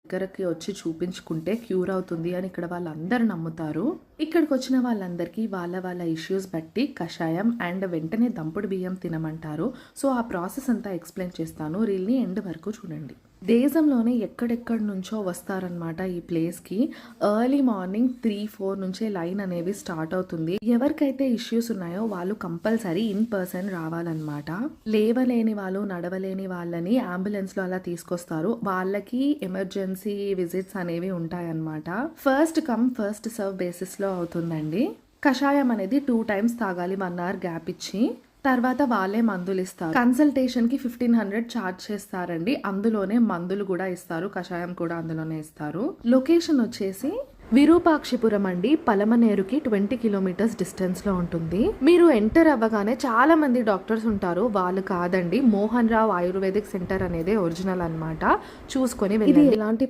దగ్గరకి వచ్చి చూపించుకుంటే క్యూర్ అవుతుంది అని ఇక్కడ వాళ్ళందరూ నమ్ముతారు. ఇక్కడికి వచ్చిన వాళ్ళందరికీ వాళ్ళ ఇష్యూస్ బట్టి కషాయం అండ్ వెంటనే దంపుడు బియ్యం తినమంటారు. సో ఆ ప్రాసెస్ అంతా ఎక్స్ప్లెయిన్ చేస్తాను, రీల్ని ఎండ్ వరకు చూడండి. దేశంలోనే ఎక్కడెక్కడి నుంచో వస్తారనమాట ఈ ప్లేస్కి. ఎర్లీ మార్నింగ్ 3-4 నుంచే లైన్ అనేవి స్టార్ట్ అవుతుంది. ఎవరికైతే ఇష్యూస్ ఉన్నాయో వాళ్ళు కంపల్సరీ ఇన్ పర్సన్ రావాలన్నమాట. లేవలేని వాళ్ళు, నడవలేని వాళ్ళని అంబులెన్స్లో అలా తీసుకొస్తారు. వాళ్ళకి ఎమర్జెన్సీ విజిట్స్ అనేవి ఉంటాయన్నమాట. ఫస్ట్ కమ్ ఫస్ట్ సర్వ్ బేసిస్లో అవుతుందండి. కషాయం అనేది 2 times తాగాలి, 1 hour గ్యాప్ ఇచ్చి. తర్వాత వాళ్ళే మందులు ఇస్తారు. కన్సల్టేషన్కి 1500 ఛార్జ్ చేస్తారండి. అందులోనే మందులు కూడా ఇస్తారు, కషాయం కూడా అందులోనే ఇస్తారు. లొకేషన్ వచ్చేసి విరూపాక్షిపురం అండి. పలమనేరుకి 20 kilometers డిస్టెన్స్లో ఉంటుంది. మీరు ఎంటర్ అవ్వగానే చాలా మంది డాక్టర్స్ ఉంటారు, వాళ్ళు కాదండి. మోహన్ రావు ఆయుర్వేదిక్ సెంటర్ అనేది ఒరిజినల్ అన్నమాట. చూసుకొని వెళ్ళండి. ఇలాంటి